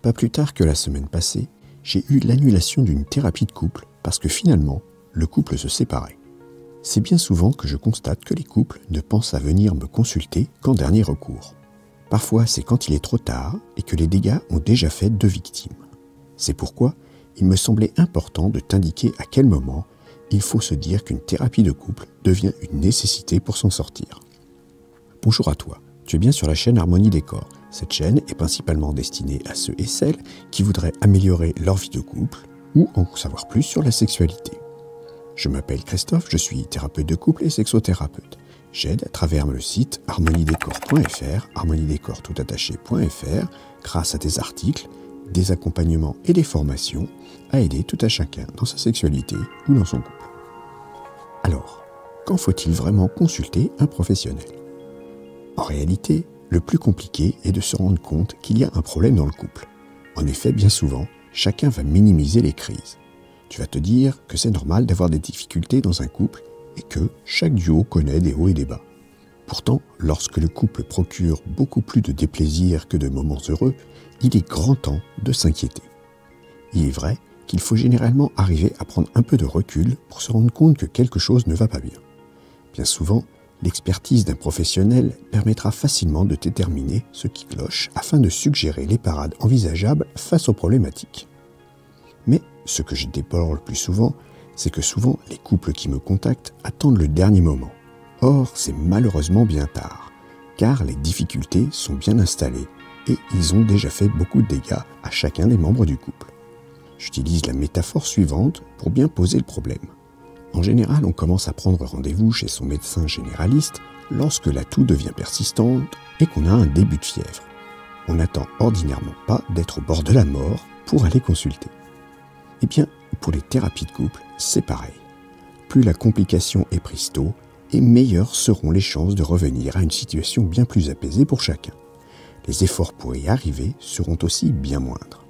Pas plus tard que la semaine passée, j'ai eu l'annulation d'une thérapie de couple parce que finalement, le couple se séparait. C'est bien souvent que je constate que les couples ne pensent à venir me consulter qu'en dernier recours. Parfois, c'est quand il est trop tard et que les dégâts ont déjà fait 2 victimes. C'est pourquoi il me semblait important de t'indiquer à quel moment il faut se dire qu'une thérapie de couple devient une nécessité pour s'en sortir. Bonjour à toi, tu es bien sur la chaîne Harmonie Décor. Cette chaîne est principalement destinée à ceux et celles qui voudraient améliorer leur vie de couple ou en savoir plus sur la sexualité. Je m'appelle Christophe, je suis thérapeute de couple et sexothérapeute. J'aide à travers le site harmoniedécor.fr, harmoniedécor.fr, grâce à des articles, des accompagnements et des formations, à aider tout à chacun dans sa sexualité ou dans son couple. Alors, quand faut-il vraiment consulter un professionnel ? En réalité, le plus compliqué est de se rendre compte qu'il y a un problème dans le couple. En effet, bien souvent, chacun va minimiser les crises. Tu vas te dire que c'est normal d'avoir des difficultés dans un couple et que chaque duo connaît des hauts et des bas. Pourtant, lorsque le couple procure beaucoup plus de déplaisir que de moments heureux, il est grand temps de s'inquiéter. Il est vrai qu'il faut généralement arriver à prendre un peu de recul pour se rendre compte que quelque chose ne va pas bien. Bien souvent, l'expertise d'un professionnel permettra facilement de déterminer ce qui cloche afin de suggérer les parades envisageables face aux problématiques. Mais ce que je déplore le plus souvent, c'est que souvent les couples qui me contactent attendent le dernier moment. Or, c'est malheureusement bien tard, car les difficultés sont bien installées et ils ont déjà fait beaucoup de dégâts à chacun des membres du couple. J'utilise la métaphore suivante pour bien poser le problème. En général, on commence à prendre rendez-vous chez son médecin généraliste lorsque la toux devient persistante et qu'on a un début de fièvre. On n'attend ordinairement pas d'être au bord de la mort pour aller consulter. Eh bien, pour les thérapies de couple, c'est pareil. Plus la complication est prise tôt, et meilleures seront les chances de revenir à une situation bien plus apaisée pour chacun. Les efforts pour y arriver seront aussi bien moindres.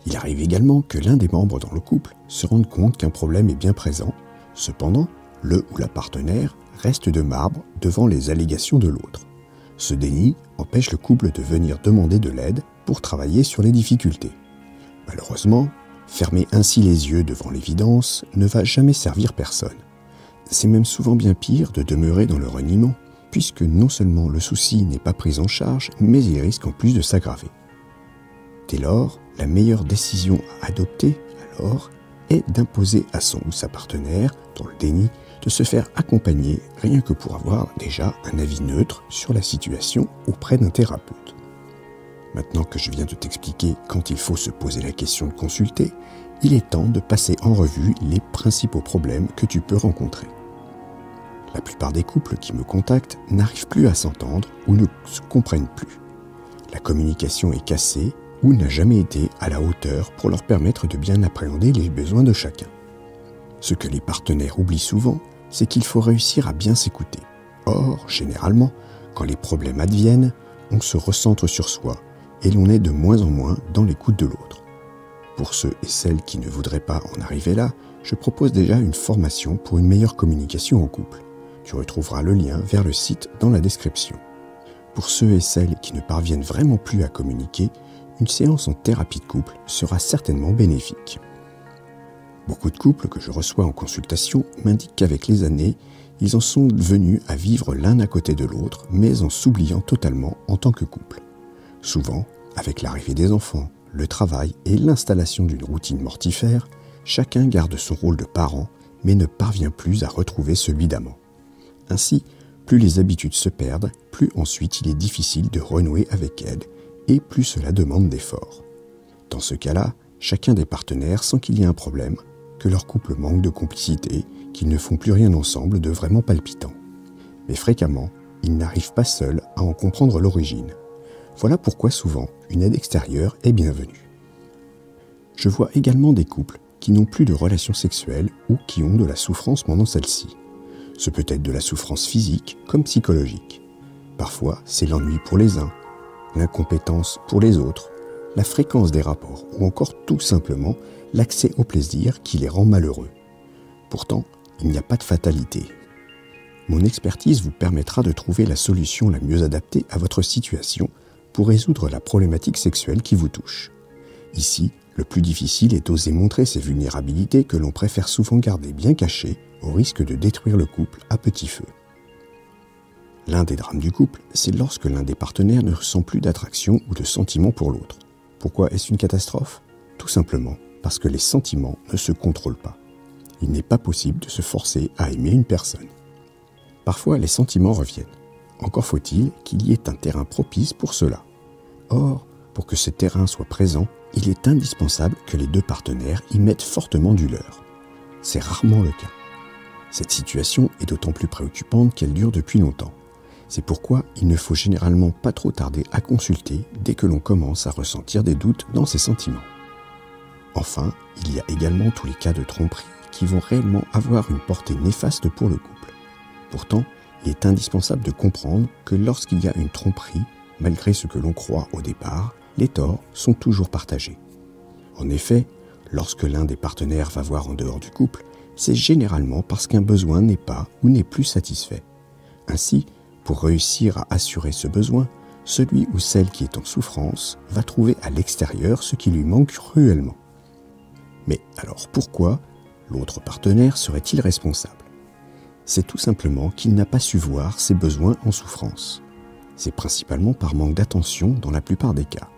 Il arrive également que l'un des membres dans le couple se rende compte qu'un problème est bien présent. Cependant, le ou la partenaire reste de marbre devant les allégations de l'autre. Ce déni empêche le couple de venir demander de l'aide pour travailler sur les difficultés. Malheureusement, fermer ainsi les yeux devant l'évidence ne va jamais servir personne. C'est même souvent bien pire de demeurer dans le reniement, puisque non seulement le souci n'est pas pris en charge, mais il risque en plus de s'aggraver. Dès lors, la meilleure décision à adopter, alors, est d'imposer à son ou sa partenaire, dans le déni, de se faire accompagner rien que pour avoir déjà un avis neutre sur la situation auprès d'un thérapeute. Maintenant que je viens de t'expliquer quand il faut se poser la question de consulter, il est temps de passer en revue les principaux problèmes que tu peux rencontrer. La plupart des couples qui me contactent n'arrivent plus à s'entendre ou ne se comprennent plus. La communication est cassée ou n'a jamais été à la hauteur pour leur permettre de bien appréhender les besoins de chacun. Ce que les partenaires oublient souvent, c'est qu'il faut réussir à bien s'écouter. Or, généralement, quand les problèmes adviennent, on se recentre sur soi et l'on est de moins en moins dans l'écoute de l'autre. Pour ceux et celles qui ne voudraient pas en arriver là, je propose déjà une formation pour une meilleure communication en couple. Tu retrouveras le lien vers le site dans la description. Pour ceux et celles qui ne parviennent vraiment plus à communiquer, une séance en thérapie de couple sera certainement bénéfique. Beaucoup de couples que je reçois en consultation m'indiquent qu'avec les années, ils en sont venus à vivre l'un à côté de l'autre, mais en s'oubliant totalement en tant que couple. Souvent, avec l'arrivée des enfants, le travail et l'installation d'une routine mortifère, chacun garde son rôle de parent, mais ne parvient plus à retrouver celui d'amant. Ainsi, plus les habitudes se perdent, plus ensuite il est difficile de renouer avec elles, et plus cela demande d'efforts. Dans ce cas-là, chacun des partenaires sent qu'il y a un problème, que leur couple manque de complicité, qu'ils ne font plus rien ensemble de vraiment palpitant. Mais fréquemment, ils n'arrivent pas seuls à en comprendre l'origine. Voilà pourquoi souvent, une aide extérieure est bienvenue. Je vois également des couples qui n'ont plus de relations sexuelles ou qui ont de la souffrance pendant celle-ci. Ce peut être de la souffrance physique comme psychologique. Parfois, c'est l'ennui pour les uns, l'incompétence pour les autres, la fréquence des rapports ou encore tout simplement l'accès au plaisir qui les rend malheureux. Pourtant, il n'y a pas de fatalité. Mon expertise vous permettra de trouver la solution la mieux adaptée à votre situation pour résoudre la problématique sexuelle qui vous touche. Ici, le plus difficile est d'oser montrer ces vulnérabilités que l'on préfère souvent garder bien cachées au risque de détruire le couple à petit feu. L'un des drames du couple, c'est lorsque l'un des partenaires ne ressent plus d'attraction ou de sentiment pour l'autre. Pourquoi est-ce une catastrophe ? Tout simplement parce que les sentiments ne se contrôlent pas. Il n'est pas possible de se forcer à aimer une personne. Parfois, les sentiments reviennent. Encore faut-il qu'il y ait un terrain propice pour cela. Or, pour que ce terrain soit présent, il est indispensable que les deux partenaires y mettent fortement du leur. C'est rarement le cas. Cette situation est d'autant plus préoccupante qu'elle dure depuis longtemps. C'est pourquoi il ne faut généralement pas trop tarder à consulter dès que l'on commence à ressentir des doutes dans ses sentiments. Enfin, il y a également tous les cas de tromperie qui vont réellement avoir une portée néfaste pour le couple. Pourtant, il est indispensable de comprendre que lorsqu'il y a une tromperie, malgré ce que l'on croit au départ, les torts sont toujours partagés. En effet, lorsque l'un des partenaires va voir en dehors du couple, c'est généralement parce qu'un besoin n'est pas ou n'est plus satisfait. Ainsi, pour réussir à assurer ce besoin, celui ou celle qui est en souffrance va trouver à l'extérieur ce qui lui manque cruellement. Mais alors pourquoi l'autre partenaire serait-il responsable ? C'est tout simplement qu'il n'a pas su voir ses besoins en souffrance. C'est principalement par manque d'attention dans la plupart des cas.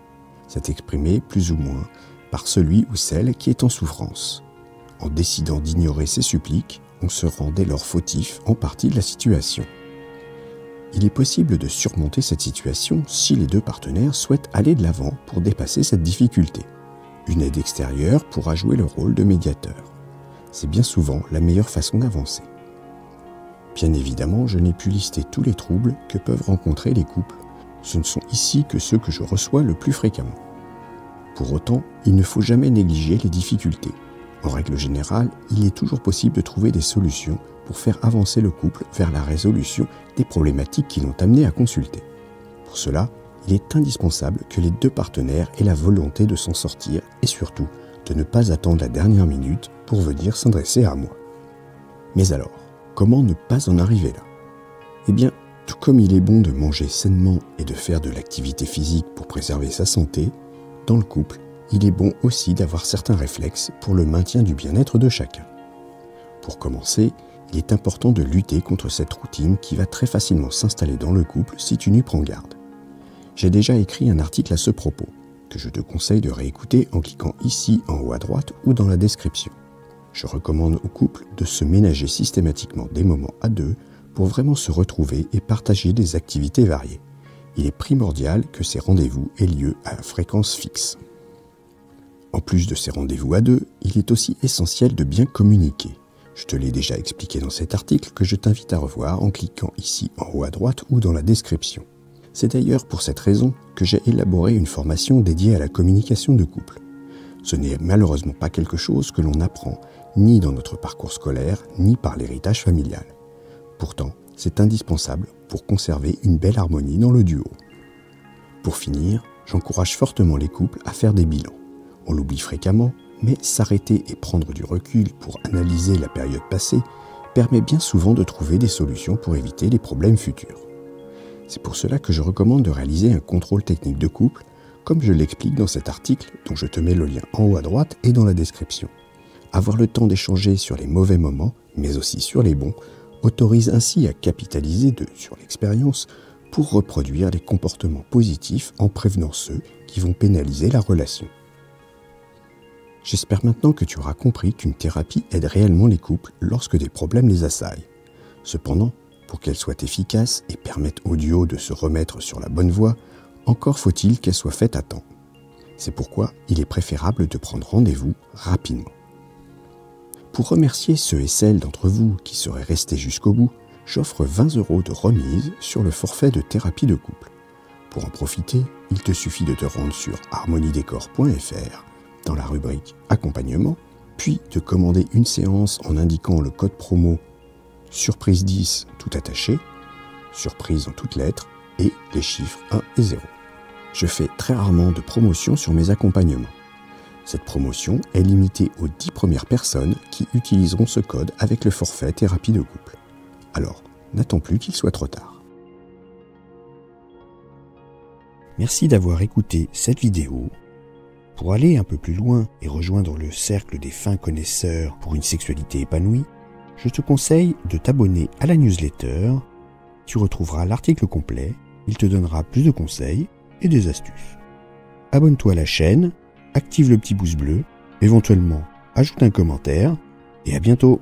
C'est exprimé plus ou moins par celui ou celle qui est en souffrance. En décidant d'ignorer ses suppliques, on se rend dès lors fautif en partie de la situation. Il est possible de surmonter cette situation si les deux partenaires souhaitent aller de l'avant pour dépasser cette difficulté. Une aide extérieure pourra jouer le rôle de médiateur. C'est bien souvent la meilleure façon d'avancer. Bien évidemment, je n'ai pu lister tous les troubles que peuvent rencontrer les couples. Ce ne sont ici que ceux que je reçois le plus fréquemment. Pour autant, il ne faut jamais négliger les difficultés. En règle générale, il est toujours possible de trouver des solutions pour faire avancer le couple vers la résolution des problématiques qui l'ont amené à consulter. Pour cela, il est indispensable que les deux partenaires aient la volonté de s'en sortir et surtout de ne pas attendre la dernière minute pour venir s'adresser à moi. Mais alors, comment ne pas en arriver là ? Eh bien, tout comme il est bon de manger sainement et de faire de l'activité physique pour préserver sa santé, dans le couple, il est bon aussi d'avoir certains réflexes pour le maintien du bien-être de chacun. Pour commencer, il est important de lutter contre cette routine qui va très facilement s'installer dans le couple si tu n'y prends garde. J'ai déjà écrit un article à ce propos, que je te conseille de réécouter en cliquant ici en haut à droite ou dans la description. Je recommande au couple de se ménager systématiquement des moments à deux pour vraiment se retrouver et partager des activités variées. Il est primordial que ces rendez-vous aient lieu à fréquence fixe. En plus de ces rendez-vous à deux, il est aussi essentiel de bien communiquer. Je te l'ai déjà expliqué dans cet article que je t'invite à revoir en cliquant ici en haut à droite ou dans la description. C'est d'ailleurs pour cette raison que j'ai élaboré une formation dédiée à la communication de couple. Ce n'est malheureusement pas quelque chose que l'on apprend ni dans notre parcours scolaire, ni par l'héritage familial. Pourtant, c'est indispensable pour conserver une belle harmonie dans le duo. Pour finir, j'encourage fortement les couples à faire des bilans. On l'oublie fréquemment, mais s'arrêter et prendre du recul pour analyser la période passée permet bien souvent de trouver des solutions pour éviter les problèmes futurs. C'est pour cela que je recommande de réaliser un contrôle technique de couple, comme je l'explique dans cet article dont je te mets le lien en haut à droite et dans la description. Avoir le temps d'échanger sur les mauvais moments, mais aussi sur les bons, autorise ainsi à capitaliser sur l'expérience pour reproduire des comportements positifs en prévenant ceux qui vont pénaliser la relation. J'espère maintenant que tu auras compris qu'une thérapie aide réellement les couples lorsque des problèmes les assaillent. Cependant, pour qu'elle soit efficace et permette au duo de se remettre sur la bonne voie, encore faut-il qu'elle soit faite à temps. C'est pourquoi il est préférable de prendre rendez-vous rapidement. Pour remercier ceux et celles d'entre vous qui seraient restés jusqu'au bout, j'offre 20 € de remise sur le forfait de thérapie de couple. Pour en profiter, il te suffit de te rendre sur harmoniedécor.fr dans la rubrique Accompagnement, puis de commander une séance en indiquant le code promo surprise 10 tout attaché, surprise en toutes lettres et les chiffres 1 et 0. Je fais très rarement de promotion sur mes accompagnements. Cette promotion est limitée aux 10 premières personnes qui utiliseront ce code avec le forfait thérapie de couple. Alors, n'attends plus qu'il soit trop tard. Merci d'avoir écouté cette vidéo. Pour aller un peu plus loin et rejoindre le cercle des fins connaisseurs pour une sexualité épanouie, je te conseille de t'abonner à la newsletter. Tu retrouveras l'article complet, il te donnera plus de conseils et des astuces. Abonne-toi à la chaîne, active le petit pouce bleu, éventuellement ajoute un commentaire et à bientôt.